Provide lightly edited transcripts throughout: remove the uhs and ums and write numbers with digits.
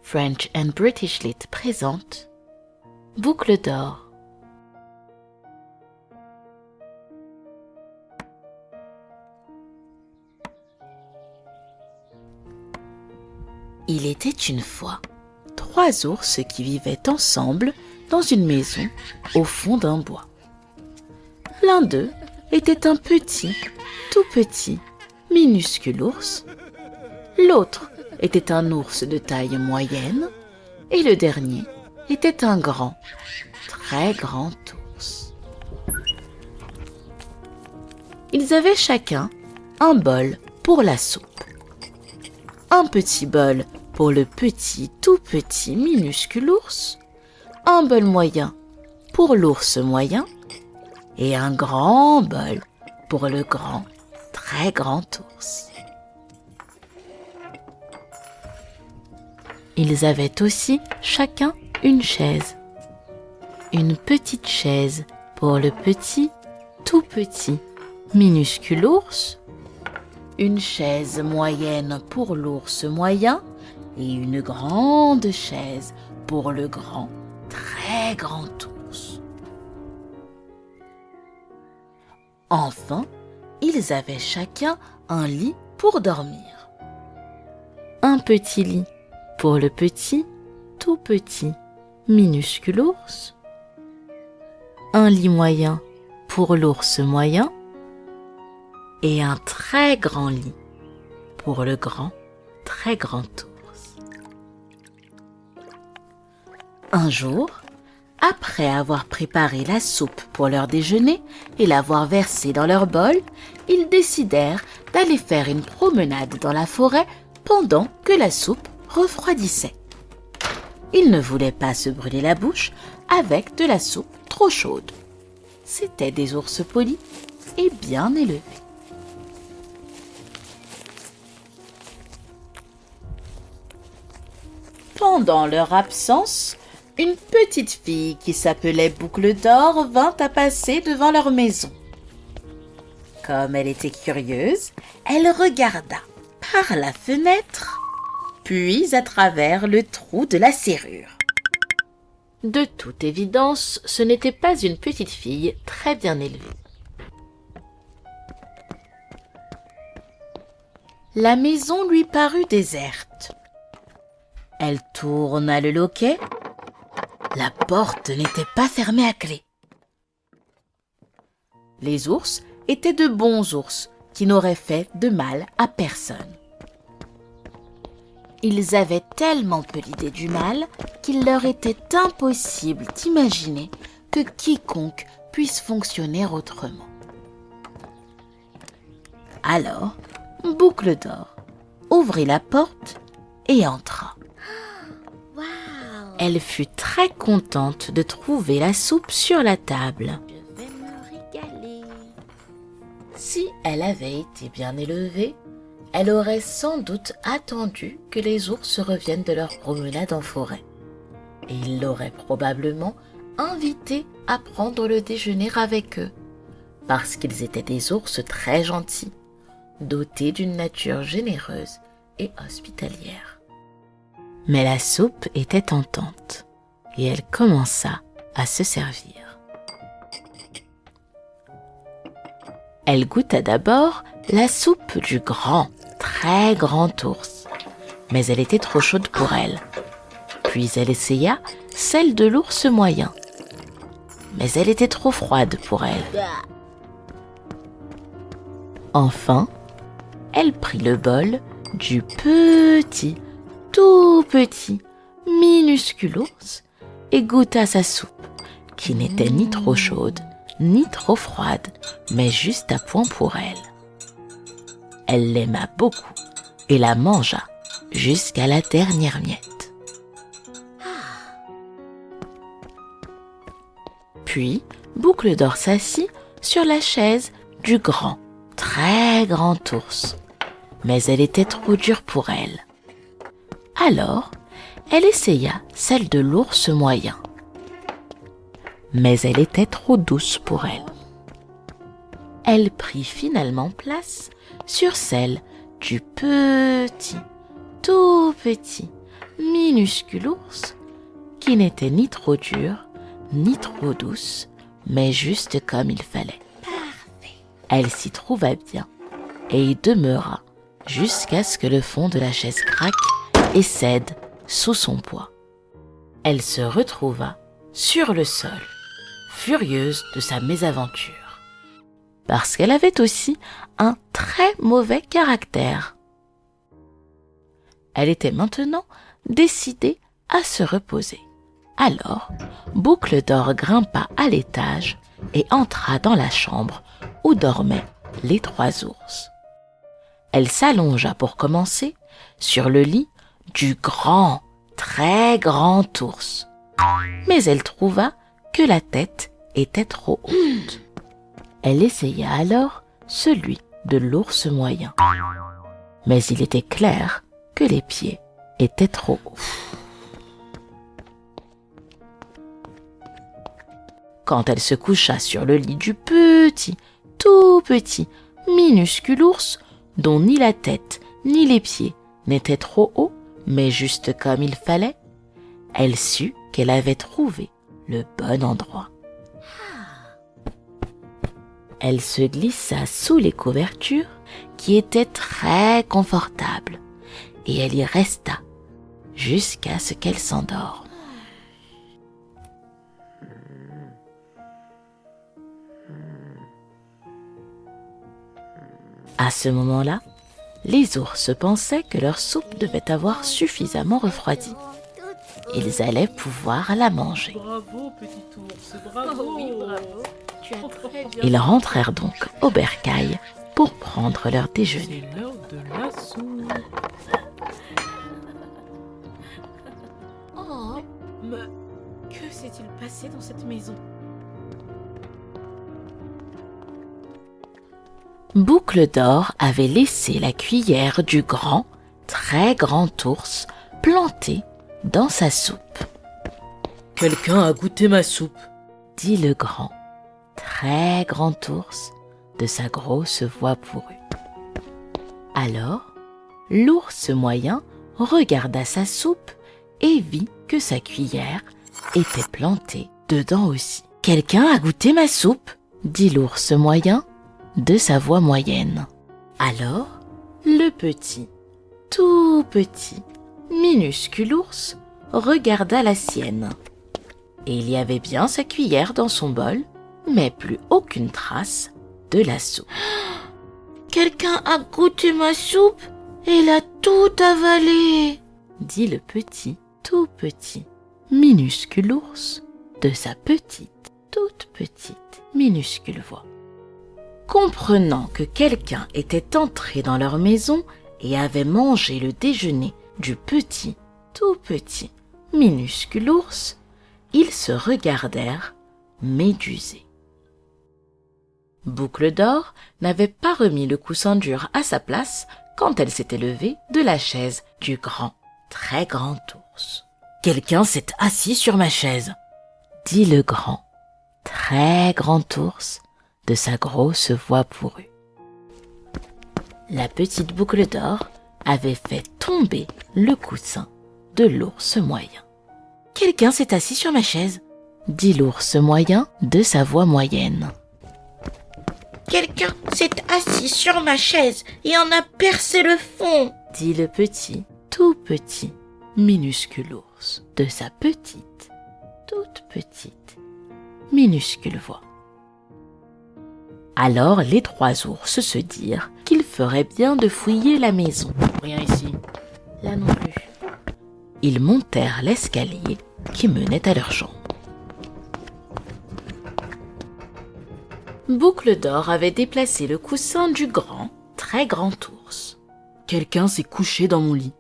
French and British Lit présente Boucle d'or. Il était une fois 3 ours qui vivaient ensemble dans une maison au fond d'un bois. L'un d'eux était un petit, tout petit, minuscule ours. L'autre était un ours de taille moyenne et le dernier était un grand, très grand ours. Ils avaient chacun un bol pour la soupe, un petit bol pour le petit, tout petit, minuscule ours, un bol moyen pour l'ours moyen et un grand bol pour le grand, très grand ours. Ils avaient aussi chacun une chaise. Une petite chaise pour le petit, tout petit, minuscule ours, une chaise moyenne pour l'ours moyen et une grande chaise pour le grand, très grand ours. Enfin, ils avaient chacun un lit pour dormir. Un petit lit pour le petit, tout petit, minuscule ours, un lit moyen pour l'ours moyen et un très grand lit pour le grand, très grand ours. Un jour, après avoir préparé la soupe pour leur déjeuner et l'avoir versée dans leur bol, ils décidèrent d'aller faire une promenade dans la forêt pendant que la soupe refroidissait. Ils ne voulaient pas se brûler la bouche avec de la soupe trop chaude. C'étaient des ours polis et bien élevés. Pendant leur absence, une petite fille qui s'appelait Boucle d'or vint à passer devant leur maison. Comme elle était curieuse, elle regarda par la fenêtre, puis à travers le trou de la serrure. De toute évidence, ce n'était pas une petite fille très bien élevée. La maison lui parut déserte. Elle tourna le loquet. La porte n'était pas fermée à clé. Les ours étaient de bons ours qui n'auraient fait de mal à personne. Ils avaient tellement peu l'idée du mal qu'il leur était impossible d'imaginer que quiconque puisse fonctionner autrement. Alors, Boucle d'or ouvrit la porte et entra. Elle fut très contente de trouver la soupe sur la table. Je vais me régaler. Si elle avait été bien élevée, elle aurait sans doute attendu que les ours reviennent de leur promenade en forêt. Et ils l'auraient probablement invité à prendre le déjeuner avec eux, parce qu'ils étaient des ours très gentils, dotés d'une nature généreuse et hospitalière. Mais la soupe était tentante, et elle commença à se servir. Elle goûta d'abord la soupe du grand, très grand ours, mais elle était trop chaude pour elle. Puis elle essaya celle de l'ours moyen, mais elle était trop froide pour elle. Enfin, elle prit le bol du petit, tout petit, minuscule ours et goûta sa soupe, qui n'était ni trop chaude, ni trop froide, mais juste à point pour elle. Elle l'aima beaucoup et la mangea jusqu'à la dernière miette. Puis, Boucle d'or s'assit sur la chaise du grand, très grand ours, mais elle était trop dure pour elle. Alors, elle essaya celle de l'ours moyen, mais elle était trop douce pour elle. Elle prit finalement place sur celle du petit, tout petit, minuscule ours qui n'était ni trop dure, ni trop douce, mais juste comme il fallait. Parfait. Elle s'y trouva bien et y demeura jusqu'à ce que le fond de la chaise craque et cède sous son poids. Elle se retrouva sur le sol, furieuse de sa mésaventure, parce qu'elle avait aussi un très mauvais caractère. Elle était maintenant décidée à se reposer. Alors, Boucle d'Or grimpa à l'étage et entra dans la chambre où dormaient les 3 ours. Elle s'allongea pour commencer sur le lit du grand, très grand ours. Mais elle trouva que la tête était trop haute. Elle essaya alors celui de l'ours moyen. Mais il était clair que les pieds étaient trop hauts. Quand elle se coucha sur le lit du petit, tout petit, minuscule ours, dont ni la tête ni les pieds n'étaient trop hauts, mais juste comme il fallait, elle sut qu'elle avait trouvé le bon endroit. Elle se glissa sous les couvertures qui étaient très confortables et elle y resta jusqu'à ce qu'elle s'endorme. À ce moment-là, les ours pensaient que leur soupe devait avoir suffisamment refroidi. Ils allaient pouvoir la manger. Bravo, petit ours, bravo. Oh oui, bravo. Tu as très bien. Ils rentrèrent donc au bercail pour prendre leur déjeuner. C'est l'heure de la soupe. Oh, mais que s'est-il passé dans cette maison? Boucle d'Or avait laissé la cuillère du grand, très grand ours plantée dans sa soupe. Quelqu'un a goûté ma soupe, dit le grand, très grand ours de sa grosse voix bourrue. Alors, l'ours moyen regarda sa soupe et vit que sa cuillère était plantée dedans aussi. Quelqu'un a goûté ma soupe, dit l'ours moyen de sa voix moyenne. Alors, le petit, tout petit, minuscule ours regarda la sienne. Et il y avait bien sa cuillère dans son bol, mais plus aucune trace de la soupe. Quelqu'un a goûté ma soupe et l'a tout avalée, dit le petit, tout petit, minuscule ours de sa petite, toute petite, minuscule voix. Comprenant que quelqu'un était entré dans leur maison et avait mangé le déjeuner du petit, tout petit, minuscule ours, ils se regardèrent médusés. Boucle d'Or n'avait pas remis le coussin dur à sa place quand elle s'était levée de la chaise du grand, très grand ours. « Quelqu'un s'est assis sur ma chaise !» dit le grand, très grand ours de sa grosse voix bourrue. La petite Boucle d'Or avait fait tomber le coussin de l'ours moyen. « Quelqu'un s'est assis sur ma chaise !» dit l'ours moyen de sa voix moyenne. « Quelqu'un s'est assis sur ma chaise et en a percé le fond !» dit le petit, tout petit, minuscule ours de sa petite, toute petite, minuscule voix. Alors les 3 ours se dirent qu'il ferait bien de fouiller la maison. Rien ici. Là non plus. Ils montèrent l'escalier qui menait à leur chambre. Boucle d'Or avait déplacé le coussin du grand, très grand ours. « Quelqu'un s'est couché dans mon lit, »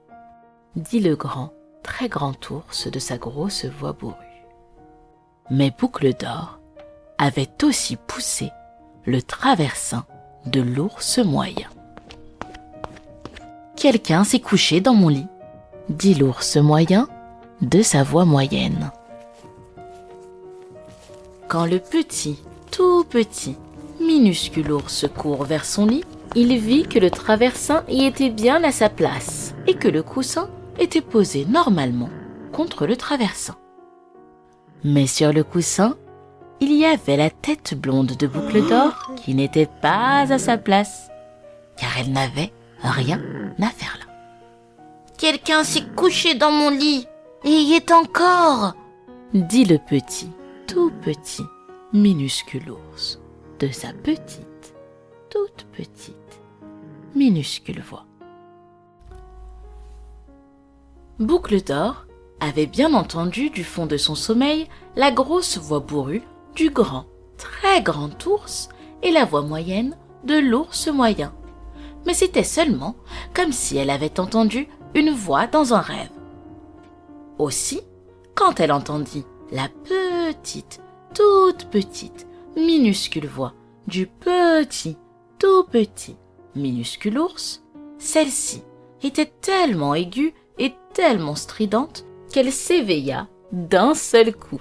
dit le grand, très grand ours de sa grosse voix bourrue. Mais Boucle d'Or avait aussi poussé le traversin de l'ours moyen. « Quelqu'un s'est couché dans mon lit, » dit l'ours moyen de sa voix moyenne. Quand le petit, tout petit, minuscule ours court vers son lit, il vit que le traversin y était bien à sa place et que le coussin était posé normalement contre le traversin. Mais sur le coussin, il y avait la tête blonde de Boucle d'Or qui n'était pas à sa place, car elle n'avait rien à faire là. « Quelqu'un s'est couché dans mon lit, et y est encore !» dit le petit, tout petit, minuscule ours, de sa petite, toute petite, minuscule voix. Boucle d'Or avait bien entendu du fond de son sommeil la grosse voix bourrue du grand, très grand ours et la voix moyenne de l'ours moyen. Mais c'était seulement comme si elle avait entendu une voix dans un rêve. Aussi, quand elle entendit la petite, toute petite, minuscule voix du petit, tout petit, minuscule ours, celle-ci était tellement aiguë et tellement stridente qu'elle s'éveilla d'un seul coup.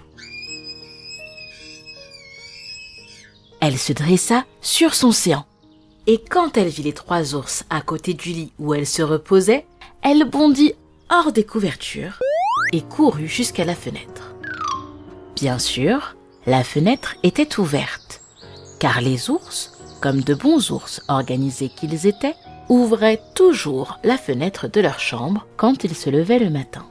Elle se dressa sur son séant, et quand elle vit les 3 ours à côté du lit où elle se reposait, elle bondit hors des couvertures et courut jusqu'à la fenêtre. Bien sûr, la fenêtre était ouverte, car les ours, comme de bons ours organisés qu'ils étaient, ouvraient toujours la fenêtre de leur chambre quand ils se levaient le matin.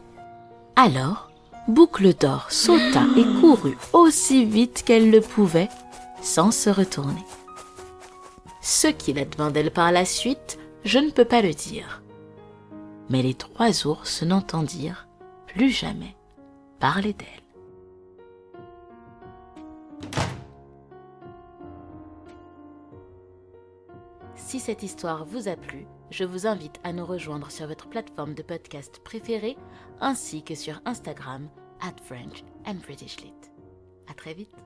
Alors, Boucle d'Or sauta et courut aussi vite qu'elle le pouvait, sans se retourner. Ce qu'il advint d'elle par la suite, je ne peux pas le dire. Mais les 3 ours n'entendirent plus jamais parler d'elle. Si cette histoire vous a plu, je vous invite à nous rejoindre sur votre plateforme de podcast préférée, ainsi que sur Instagram @FrenchAndBritishLit. À très vite.